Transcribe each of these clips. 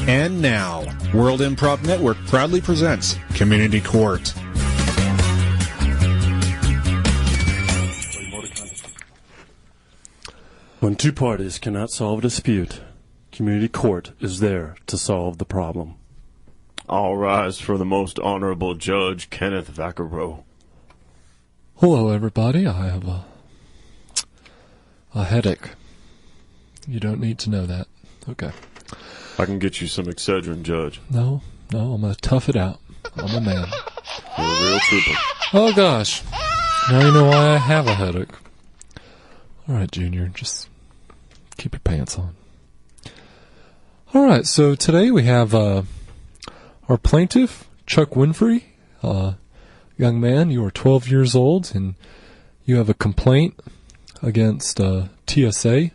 And now, World Improv Network proudly presents Community Court. When two parties cannot solve a dispute, Community Court is there to solve the problem. All rise for the Most Honorable Judge Kenneth Vicarro. Hello, everybody. I have a headache. You don't need to know that. Okay. I can get you some Excedrin, Judge. No, I'm going to tough it out. I'm a man. You're a real trooper. Oh, gosh. Now you know why I have a headache. All right, Junior, just keep your pants on. All right, so today we have our plaintiff, Chuck Winfrey. Young man, you are 12 years old, and you have a complaint against TSA.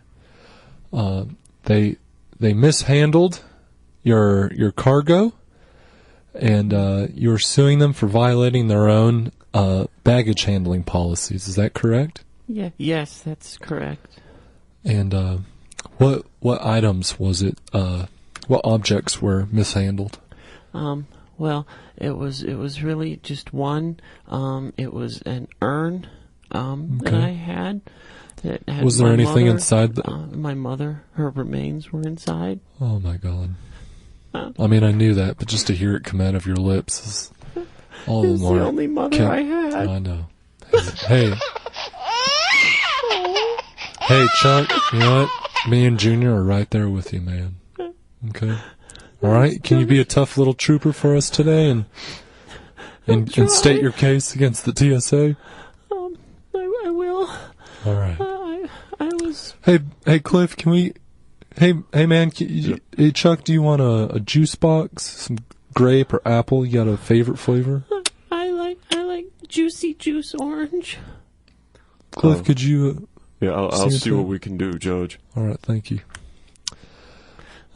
They mishandled your cargo, and you're suing them for violating their own baggage handling policies. Is that correct? Yeah. Yes, that's correct. And what items was it? What objects were mishandled? Well, it was really just one. It was an urn that I had. That had was there my anything mother, inside? My mother, her remains were inside. Oh my God! I mean, I knew that, but just to hear it come out of your lips is all the more. The only mother I had. I know. Hey, hey, Chuck. You know what? Me and Junior are right there with you, man. Okay. All right. Can you be a tough little trooper for us today and state your case against the TSA? I will. All right. I was. Hey, Cliff. Can we? Hey, man. Hey, Chuck. Do you want a juice box? Some grape or apple? You got a favorite flavor? I like juicy juice orange. Cliff, could you? Yeah, I'll see what we can do, Judge. All right. Thank you.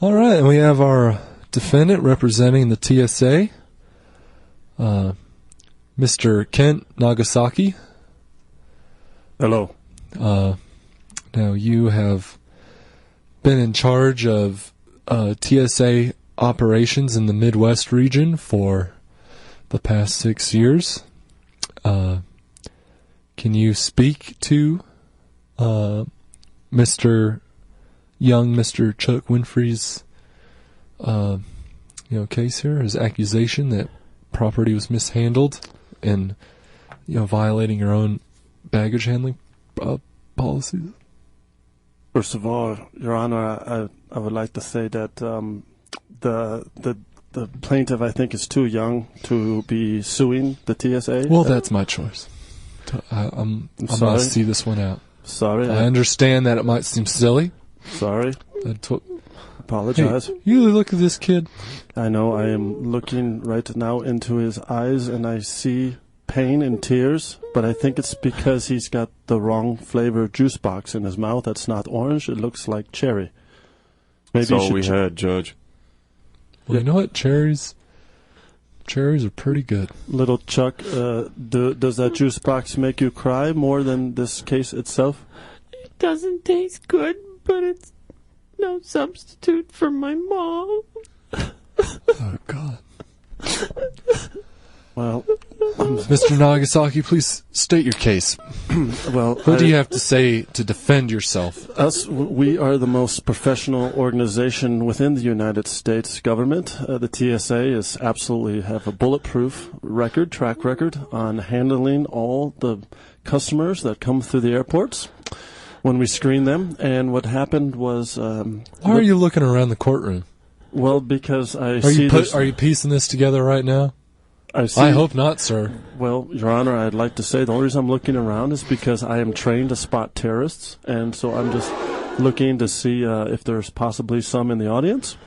All right, and we have our defendant representing the TSA, Mr. Kent Nagasaki. Hello. Now, you have been in charge of TSA operations in the Midwest region for the past 6 years. Can you speak to Mr. Chuck Winfrey's case here, his accusation that property was mishandled and violating your own baggage handling policies? First of all, Your Honor, I would like to say that the plaintiff, I think, is too young to be suing the TSA. Well, that's my choice. I'm going to see this one out. Sorry. I understand that it might seem silly. Sorry. Apologize. Hey, you look at this kid. I know. I am looking right now into his eyes, and I see pain and tears, but I think it's because he's got the wrong flavor juice box in his mouth. That's not orange. It looks like cherry. Maybe that's all we had, Judge. Well, you know what? Cherries are pretty good. Little Chuck, does that juice box make you cry more than this case itself? It doesn't taste good, but it's no substitute for my mom. Oh, God. Well, Mr. Nagasaki, please state your case. Well, what do you have to say to defend yourself? We are the most professional organization within the United States government. The TSA is absolutely have a bulletproof track record on handling all the customers that come through the airports when we screen them. And what happened was... why are you looking around the courtroom? Well, because I Are you piecing this together right now? I hope not, sir. Well, Your Honor, I'd like to say the only reason I'm looking around is because I am trained to spot terrorists, and so I'm just looking to see if there's possibly some in the audience.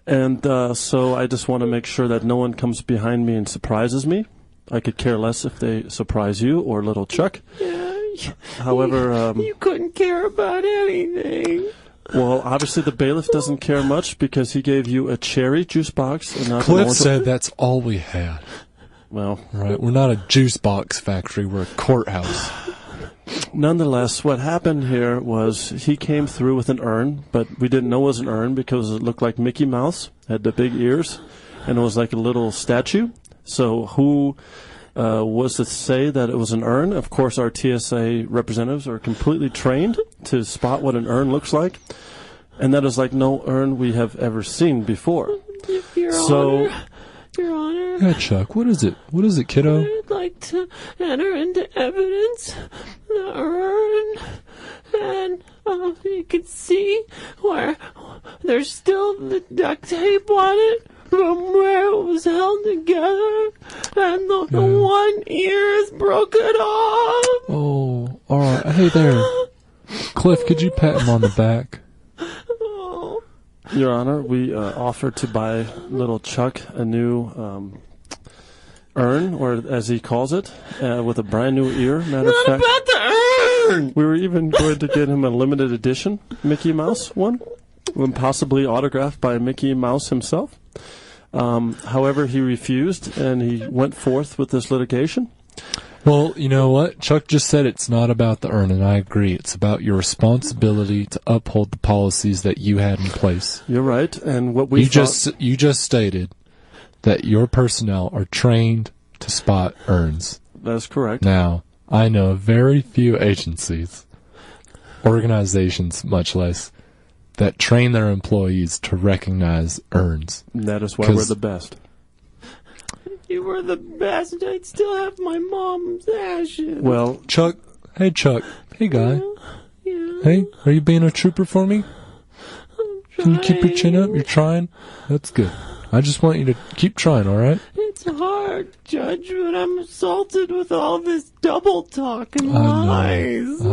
And so I just want to make sure that no one comes behind me and surprises me. I could care less if they surprise you or little Chuck. Yeah, however... you couldn't care about anything. Well, obviously the bailiff doesn't care much because he gave you a cherry juice box. And not Cliff said that's all we had. Well, right, we're not a juice box factory. We're a courthouse. Nonetheless, what happened here was he came through with an urn, but we didn't know it was an urn because it looked like Mickey Mouse, had the big ears, and it was like a little statue. So who was to say that it was an urn? Of course, our TSA representatives are completely trained to spot what an urn looks like, and that is like no urn we have ever seen before. Your Honor. Yeah, Chuck, what is it? What is it, kiddo? I'd like to enter into evidence the urn, and you can see where there's still the duct tape on it from where it was held together, and the one ear is broken off. Oh, all right. Hey there. Cliff, could you pat him on the back? Your Honor, we offered to buy little Chuck a new urn, or as he calls it, with a brand new ear. Matter of fact, About the urn! we were even going to get him a limited edition Mickey Mouse one, and possibly autographed by Mickey Mouse himself. However, he refused, and he went forth with this litigation. Well, you know what? Chuck just said it's not about the urn, and I agree. It's about your responsibility to uphold the policies that you had in place. You're right, and what we You just stated that your personnel are trained to spot urns. That's correct. Now, I know very few agencies, organizations much less, that train their employees to recognize urns. That is why we're the best. You were the best. I'd still have my mom's ashes. Well, Chuck, hey Chuck, hey guy, Yeah. hey, are you being a trooper for me? Can you keep your chin up? You're trying? That's good. I just want you to keep trying, alright? It's hard, Judge, but I'm assaulted with all this double talk and lies.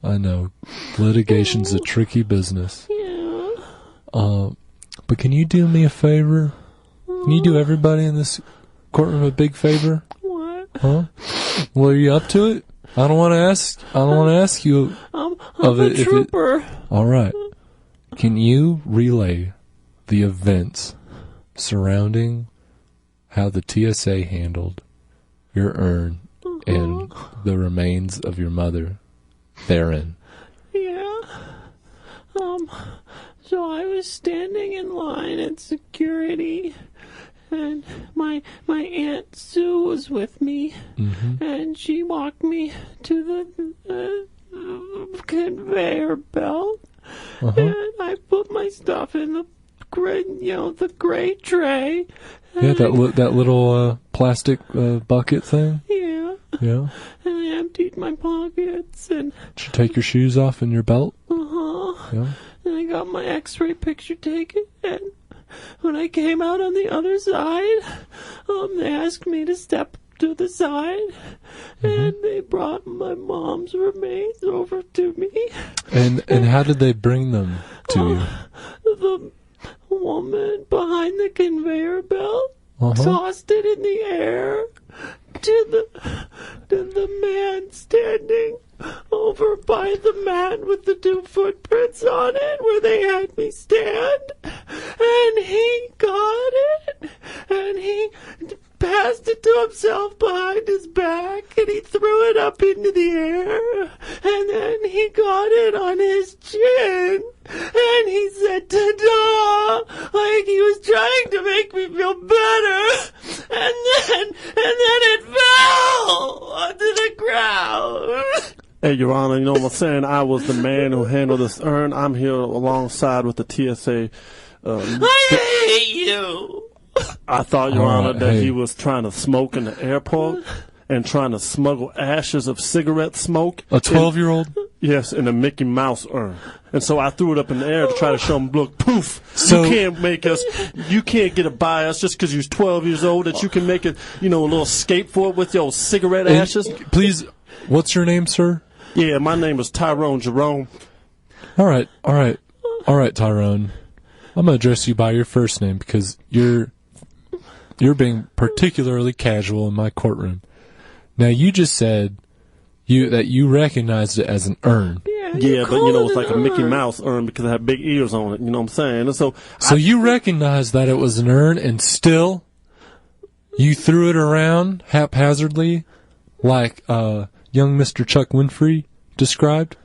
I know. Litigation's a tricky business. Yeah. But can you do me a favor? Can you do everybody in this courtroom a big favor? What? Huh? Well, are you up to it? I don't want to ask you. I'm a trooper. All right. Can you relay the events surrounding how the TSA handled your urn and the remains of your mother therein? Yeah. So I was standing in line at security, and my Aunt Sue was with me, and she walked me to the conveyor belt, and I put my stuff in the gray tray. Yeah, that little plastic bucket thing. Yeah. Yeah. And I emptied my pockets, and Did you take your shoes off and your belt? Yeah. And I got my X-ray picture taken, and when I came out on the other side, they asked me to step to the side, and they brought my mom's remains over to me. And how did they bring them to you? The woman behind the conveyor belt tossed it in the air to the man standing over by the mat with the 2 footprints on it where they had me stand, and he got it, and he passed it to himself behind his back, and he threw it up into the air, and then he got it on his chin, and he said ta-da, like he was trying to make me feel better, and then it fell onto the ground. hey, Your Honor, you know what I'm saying? I was the man who handled this urn. I'm here alongside with the TSA. I hate you. I thought, Your Honor, that hey. he was trying to smoke in the airport and trying to smuggle ashes of cigarette smoke. A 12-year-old? Yes, in a Mickey Mouse urn. And so I threw it up in the air to try to show him, look, poof, So- you can't get it by us just because you're 12 years old, that you can make it, a little escape for it with your cigarette ashes. Please, what's your name, sir? Yeah, my name is Tyrone Jerome. All right, Tyrone. I'm gonna address you by your first name because you're being particularly casual in my courtroom. Now, you just said that you recognized it as an urn. Yeah, but it's like a Mickey Mouse urn because it had big ears on it. You know what I'm saying? And so You recognized that it was an urn, and still you threw it around haphazardly, like young Mr. Chuck Winfrey described?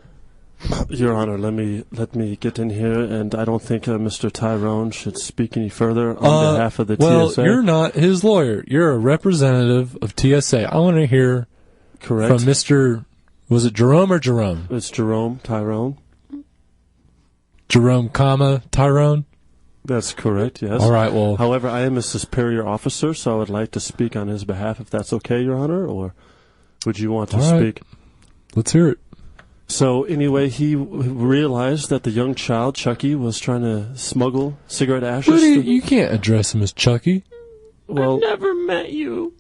Your Honor, let me get in here, and I don't think Mr. Tyrone should speak any further on behalf of the TSA. Well, you're not his lawyer. You're a representative of TSA. I want to hear from Mr. Was it Jerome or Jerome? It's Jerome Tyrone. Jerome, Tyrone? That's correct, yes. All right, well... However, I am a superior officer, so I would like to speak on his behalf, if that's okay, Your Honor, or would you want to speak? Let's hear it. So, anyway, he realized that the young child, Chucky, was trying to smuggle cigarette ashes. You can't address him as Chucky. Well, I've never met you.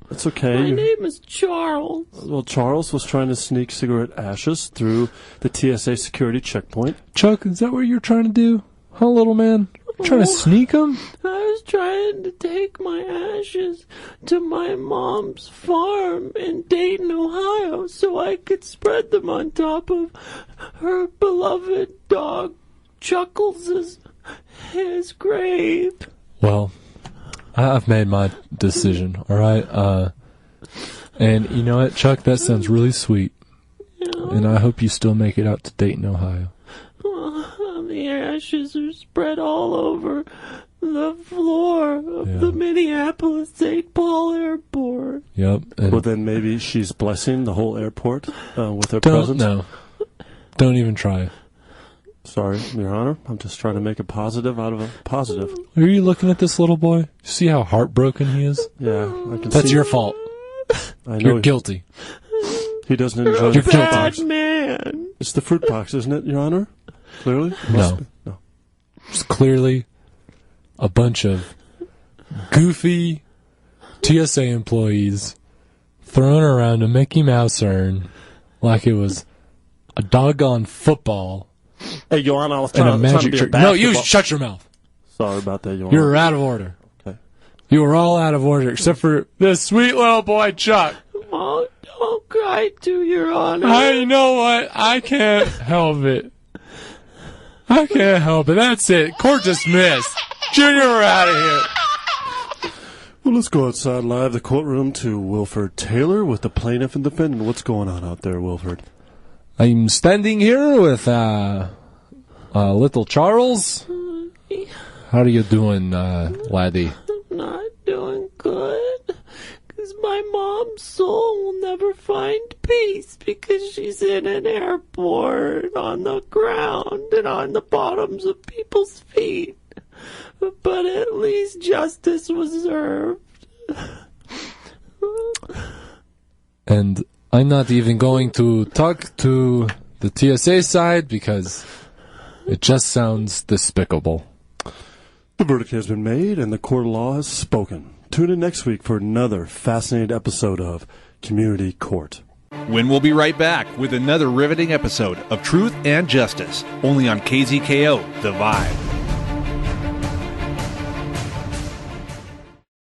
It's okay. My name is Charles. Well, Charles was trying to sneak cigarette ashes through the TSA security checkpoint. Chuck, is that what you're trying to do? Huh, little man? Trying to sneak them? I was trying to take my ashes to my mom's farm in Dayton, Ohio, so I could spread them on top of her beloved dog Chuckles' his grave. Well, I've made my decision, all right? And you know what, Chuck? That sounds really sweet. Yeah. And I hope you still make it out to Dayton, Ohio. The ashes are spread all over the floor of the Minneapolis-St. Paul Airport. Yep. Well, then maybe she's blessing the whole airport with her presence. No. Don't even try it. Sorry, Your Honor. I'm just trying to make a positive out of a positive. Are you looking at this little boy? See how heartbroken he is? Yeah, I can see. That's your fault. I know You're guilty. He doesn't enjoy You're the guilty. Bad man. It's the fruit box, isn't it, Your Honor? Clearly? No. It's clearly a bunch of goofy TSA employees throwing around a Mickey Mouse urn like it was a doggone football. Hey, Your Honor, I was and trying a magic to be a trick. basketball. No, you shut your mouth. Sorry about that, Your Honor. You're out of order. Okay. You were all out of order except for this sweet little boy, Chuck. Oh, don't cry to Your Honor. I know what? I can't help it. I can't help it. That's it. Court dismissed. Junior, we're out of here. Well, let's go outside live the courtroom to Wilford Taylor with the plaintiff and defendant. What's going on out there, Wilford? I'm standing here with little Charles. How are you doing, laddie? I'm not doing good. Because my mom's soul will never find peace because she's in an airport on the ground and on the bottoms of people's feet. But at least justice was served. And I'm not even going to talk to the TSA side because it just sounds despicable. The verdict has been made and the court of law has spoken. Tune in next week for another fascinating episode of Community Court. When we'll be right back with another riveting episode of Truth and Justice, only on KZKO, The Vibe.